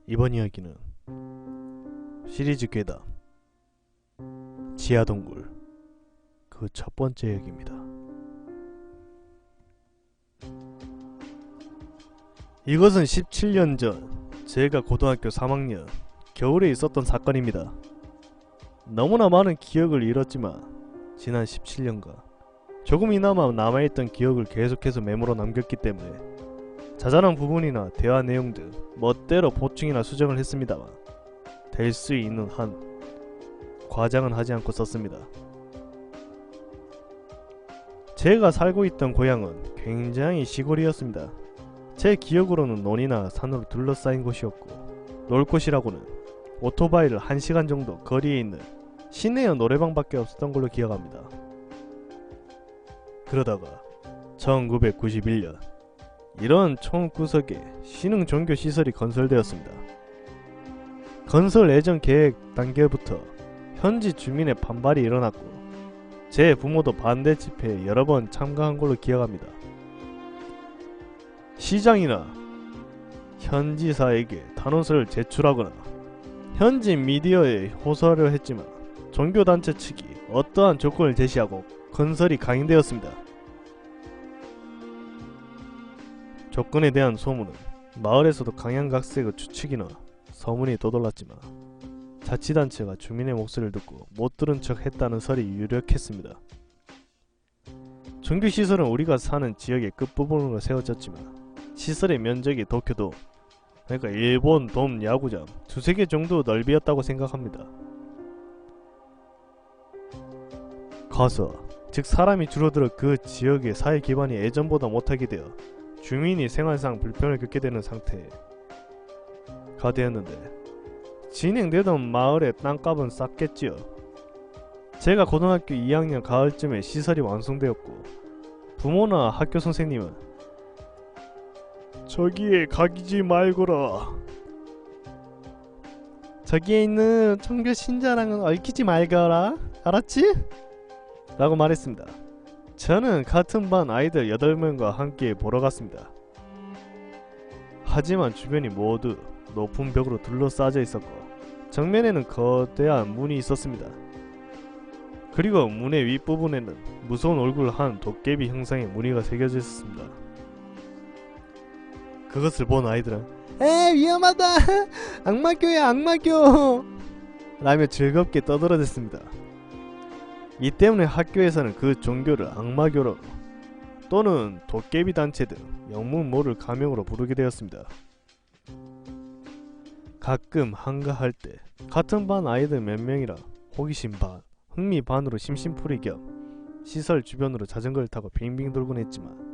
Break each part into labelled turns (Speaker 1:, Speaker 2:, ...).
Speaker 1: 이번 이야기는 시리즈 괴담 지하동굴 그 첫 번째 이야기입니다. 이것은 17년 전 제가 고등학교 3학년 겨울에 있었던 사건입니다. 너무나 많은 기억을 잃었지만 지난 17년간 조금이나마 남아있던 기억을 계속해서 메모로 남겼기 때문에 자잘한 부분이나 대화 내용 등 멋대로 보충이나 수정을 했습니다만 될 수 있는 한 과장은 하지 않고 썼습니다. 제가 살고 있던 고향은 굉장히 시골이었습니다. 제 기억으로는 논이나 산으로 둘러싸인 곳이었고 놀 곳이라고는 오토바이를 1시간 정도 거리에 있는 시내의 노래방밖에 없었던 걸로 기억합니다. 그러다가 1991년 이런 총구석에 신흥 종교 시설이 건설되었습니다. 건설 예정 계획 단계부터 현지 주민의 반발이 일어났고 제 부모도 반대 집회에 여러 번 참가한 걸로 기억합니다. 시장이나 현지사에게 단호서를 제출하거나 현지 미디어에 호소하려 했지만 종교단체 측이 어떠한 조건을 제시하고 건설이 강행되었습니다. 조건에 대한 소문은 마을에서도 강양각색의 추측이나 소문이 떠돌랐지만 자치단체가 주민의 목소리를 듣고 못 들은 척 했다는 설이 유력했습니다. 종교시설은 우리가 사는 지역의 끝부분으로 세워졌지만 시설의 면적이 도쿄도, 그러니까 일본 돔 야구장 2~3개 정도 넓이였다고 생각합니다. 거서, 즉 사람이 줄어들어 그 지역의 사회 기반이 예전보다 못하게 되어 주민이 생활상 불편을 겪게 되는 상태가 되었는데 진행되던 마을의 땅값은 쌌겠지요. 제가 고등학교 2학년 가을쯤에 시설이 완성되었고 부모나 학교 선생님은 저기에 가기지 말거라, 저기에 있는 종교 신자랑은 얽히지 말거라, 알았지? 라고 말했습니다. 저는 같은 반 아이들 8명과 함께 보러 갔습니다. 하지만 주변이 모두 높은 벽으로 둘러싸여 있었고 정면에는 거대한 문이 있었습니다. 그리고 문의 윗부분에는 무서운 얼굴 한 도깨비 형상의 무늬가 새겨져 있었습니다. 그것을 본 아이들은 에 위험하다, 악마교야 악마교 라며 즐겁게 떠들어댔습니다. 이 때문에 학교에서는 그 종교를 악마교로 또는 도깨비 단체 등 영문 모를 가명으로 부르게 되었습니다. 가끔 한가할 때 같은 반 아이들 몇 명이라 호기심 반, 흥미 반으로 심심풀이 겸 시설 주변으로 자전거를 타고 빙빙 돌곤 했지만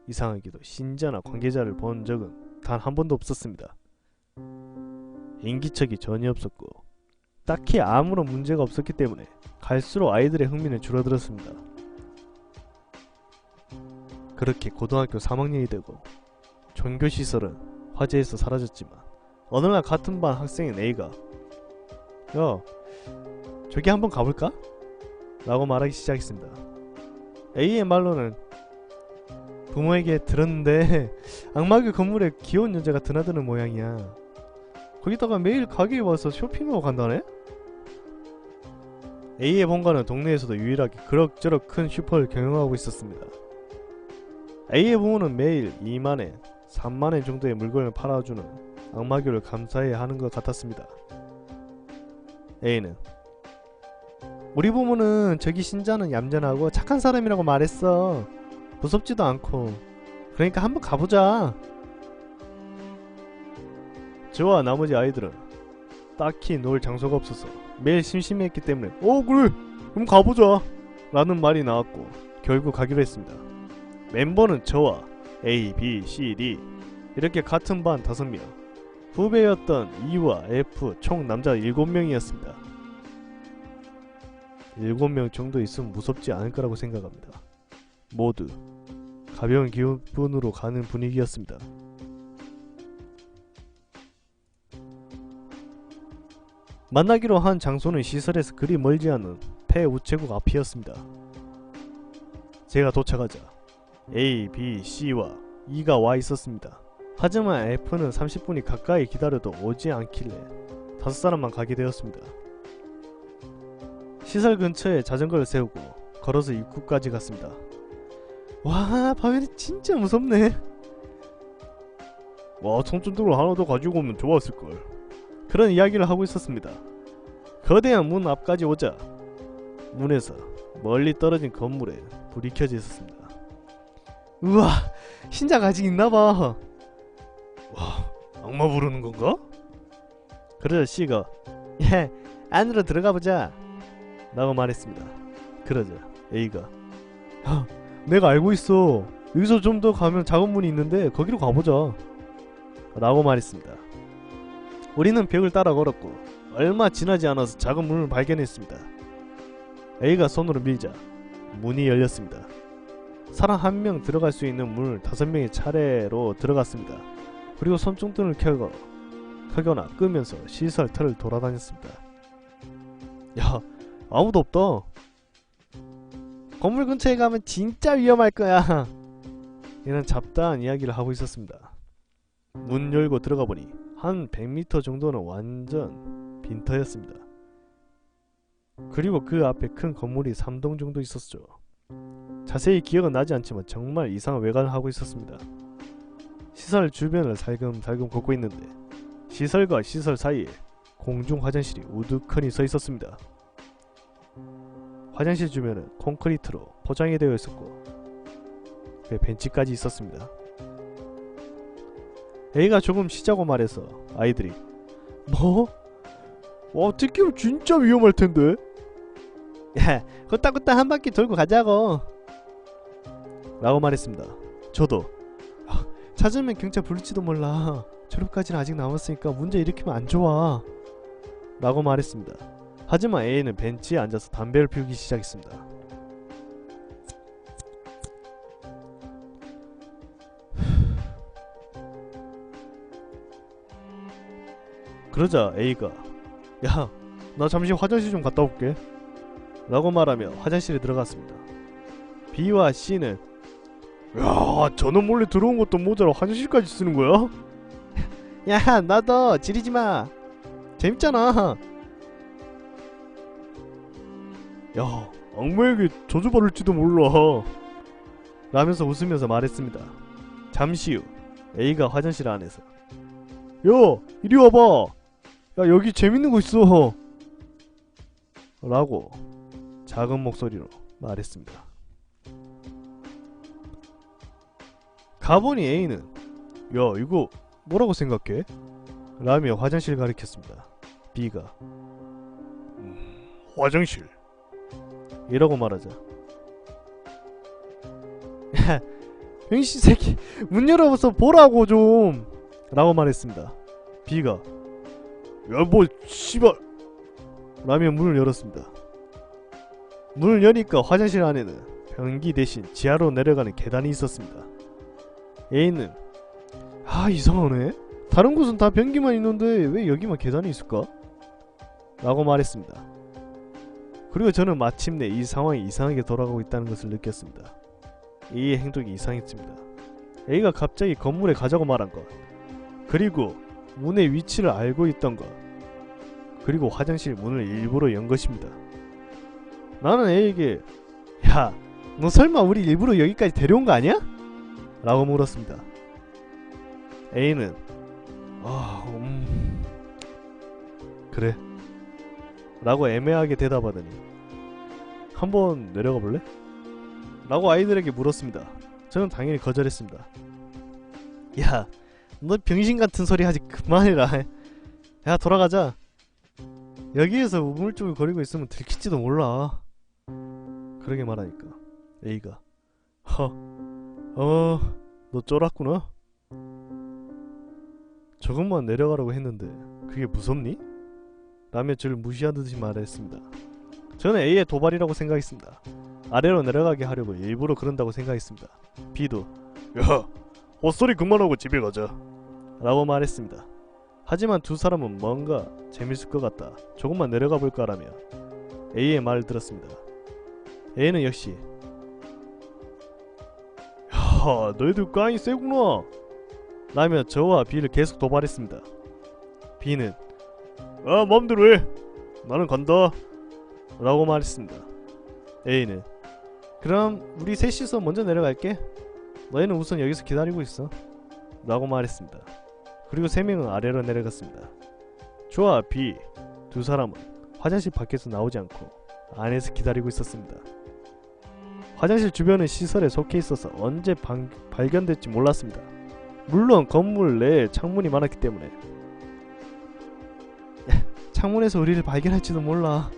Speaker 1: 이상하게도 신자나 관계자를 본 적은 단 한 번도 없었습니다. 인기척이 전혀 없었고 딱히 아무런 문제가 없었기 때문에 갈수록 아이들의 흥미는 줄어들었습니다. 그렇게 고등학교 3학년이 되고 종교시설은 화제에서 사라졌지만 어느 날 같은 반 학생인 A가 야, 저기 한번 가볼까? 라고 말하기 시작했습니다. A의 말로는 부모에게 들었는데 악마교 건물에 귀여운 여자가 드나드는 모양이야. 거기다가 매일 가게에 와서 쇼핑하고 간다네? A의 본가는 동네에서도 유일하게 그럭저럭 큰 슈퍼를 경영하고 있었습니다. A의 부모는 매일 2만엔, 3만엔 정도의 물건을 팔아주는 악마교를 감사해야 하는 것 같았습니다. A는 우리 부모는 저기 신자는 얌전하고 착한 사람이라고 말했어. 무섭지도 않고. 그러니까 한번 가보자. 저와 나머지 아이들은 딱히 놀 장소가 없어서 매일 심심했기 때문에 그래 그럼 가보자 라는 말이 나왔고 결국 가기로 했습니다. 멤버는 저와 A, B, C, D 이렇게 같은 반 5명, 후배였던 E와 F 총 남자 7명이었습니다. 7명 정도 있으면 무섭지 않을 거라고 생각합니다. 모두 가벼운 기분으로 가는 분위기였습니다. 만나기로 한 장소는 시설에서 그리 멀지 않은 폐우체국 앞이었습니다. 제가 도착하자 A, B, C와 E가 와 있었습니다. 하지만 F는 30분이 가까이 기다려도 오지 않길래 5사람만 가게 되었습니다. 시설 근처에 자전거를 세우고 걸어서 입구까지 갔습니다. 와, 밤에는 진짜 무섭네. 와, 손전등을 하나 더 가지고 오면 좋았을걸. 그런 이야기를 하고 있었습니다. 거대한 문 앞까지 오자 문에서 멀리 떨어진 건물에 불이 켜져 있었습니다. 우와, 신작 아직 있나봐. 와, 악마 부르는 건가? 그러자 C가 예, 안으로 들어가보자 라고 말했습니다. 그러자 A가 내가 알고 있어. 여기서 좀 더 가면 작은 문이 있는데 거기로 가보자 라고 말했습니다. 우리는 벽을 따라 걸었고 얼마 지나지 않아서 작은 문을 발견했습니다. A가 손으로 밀자 문이 열렸습니다. 사람 한 명 들어갈 수 있는 문을 5명이 차례로 들어갔습니다. 그리고 손전등을 켜거나 끄면서 시설 털을 돌아다녔습니다. 야, 아무도 없다. 건물 근처에 가면 진짜 위험할 거야. 얘는 잡다한 이야기를 하고 있었습니다. 문 열고 들어가 보니 한 100m 정도는 완전 빈터였습니다. 그리고 그 앞에 큰 건물이 3동 정도 있었죠. 자세히 기억은 나지 않지만 정말 이상한 외관을 하고 있었습니다. 시설 주변을 살금살금 걷고 있는데 시설과 시설 사이에 공중 화장실이 우두커니 서 있었습니다. 화장실 주변은 콘크리트로 포장이 되어 있었고 그 벤치까지 있었습니다. A가 조금 쉬자고 말해서 아이들이 뭐? 와, 듣기로 진짜 위험할 텐데. 야, 후딱후딱 한 바퀴 돌고 가자고 라고 말했습니다. 저도 찾으면 경찰 부를지도 몰라. 졸업까지는 아직 남았으니까 문제 일으키면 안 좋아 라고 말했습니다. 하지만 A는 벤치에 앉아서 담배를 피우기 시작했습니다. 그러자 A가 야, 나 잠시 화장실 좀 갔다 올게 라고 말하며 화장실에 들어갔습니다. B와 C는 야, 저는 몰래 들어온 것도 모자라 화장실까지 쓰는 거야? 야, 나도 지리지마. 재밌잖아. 야, 악마에게 저주받을지도 몰라 라면서 웃으면서 말했습니다. 잠시 후 A가 화장실 안에서 야, 이리 와봐. 야, 여기 재밌는 거 있어 라고 작은 목소리로 말했습니다. 가보니 A는 야, 이거 뭐라고 생각해? 라며 화장실 가리켰습니다. B가 화장실 이라고 말하자 야, 병신 새끼 문 열어서 보라고 좀 라고 말했습니다. B가 야, 뭐 씨발 라며 문을 열었습니다. 문을 여니까 화장실 안에는 변기 대신 지하로 내려가는 계단이 있었습니다. A는 이상하네. 다른 곳은 다 변기만 있는데 왜 여기만 계단이 있을까? 라고 말했습니다. 그리고 저는 마침내 이 상황이 이상하게 돌아가고 있다는 것을 느꼈습니다. A의 행동이 이상했습니다. A가 갑자기 건물에 가자고 말한 것, 그리고 문의 위치를 알고 있던 것, 그리고 화장실 문을 일부러 연 것입니다. 나는 A에게 야, 너 설마 우리 일부러 여기까지 데려온 거 아니야? 라고 물었습니다. A는 그래 라고 애매하게 대답하더니 한번 내려가 볼래? 라고 아이들에게 물었습니다. 저는 당연히 거절했습니다. 야, 너 병신같은 소리 하지 그만해라. 야, 돌아가자. 여기에서 우물쭈물거리고 있으면 들킬지도 몰라. 그러게 말하니까 A가 너 쫄았구나? 조금만 내려가라고 했는데 그게 무섭니? 라며 저를 무시하듯이 말했습니다. 저는 A의 도발이라고 생각했습니다. 아래로 내려가게 하려고 일부러 그런다고 생각했습니다. B도 야, 헛소리 그만하고 집에 가자 라고 말했습니다. 하지만 두 사람은 뭔가 재밌을 것 같다 조금만 내려가 볼까라며 A의 말을 들었습니다. A는 역시 야, 너희들 깡이 세구나 라며 저와 B를 계속 도발했습니다. B는 맘대로 해. 나는 간다. 라고 말했습니다. A는 그럼 우리 셋이서 먼저 내려갈게. 너희는 우선 여기서 기다리고 있어. 라고 말했습니다. 그리고 3명은 아래로 내려갔습니다. 저와 B 두 사람은 화장실 밖에서 나오지 않고 안에서 기다리고 있었습니다. 화장실 주변은 시설에 속해 있어서 언제 발견될지 몰랐습니다. 물론 건물 내에 창문이 많았기 때문에 창문에서 우리를 발견할지도 몰라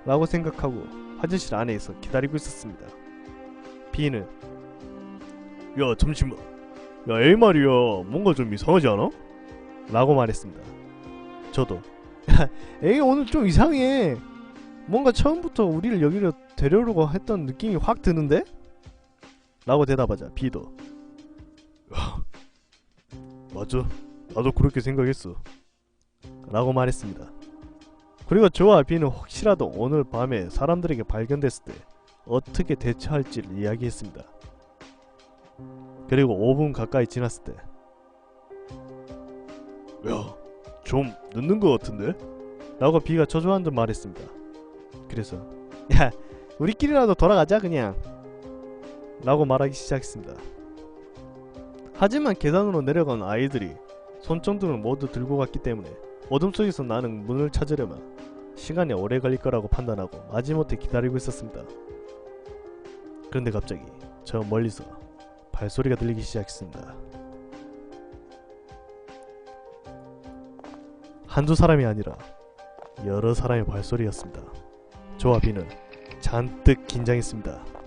Speaker 1: 라고 생각하고 화장실 안에서 기다리고 있었습니다. B는 야 잠시만, 야 A 말이야 뭔가 좀 이상하지 않아? 라고 말했습니다. 저도 야 A 오늘 좀 이상해. 뭔가 처음부터 우리를 여기로 데려오려고 했던 느낌이 확 드는데? 라고 대답하자 B도 야 맞아, 나도 그렇게 생각했어. 라고 말했습니다. 그리고 저와 B는 혹시라도 오늘 밤에 사람들에게 발견됐을 때 어떻게 대처할지를 이야기했습니다. 그리고 5분 가까이 지났을 때 야, 좀 늦는 것 같은데? 라고 B가 초조한 듯 말했습니다. 그래서 야, 우리끼리라도 돌아가자 그냥 라고 말하기 시작했습니다. 하지만 계단으로 내려간 아이들이 손전등을 모두 들고 갔기 때문에 어둠 속에서 나는 문을 찾으려면 시간이 오래 걸릴 거라고 판단하고 마지못해 기다리고 있었습니다. 그런데 갑자기 저 멀리서 발소리가 들리기 시작했습니다. 한두 사람이 아니라 여러 사람의 발소리였습니다. 저와 B는 잔뜩 긴장했습니다.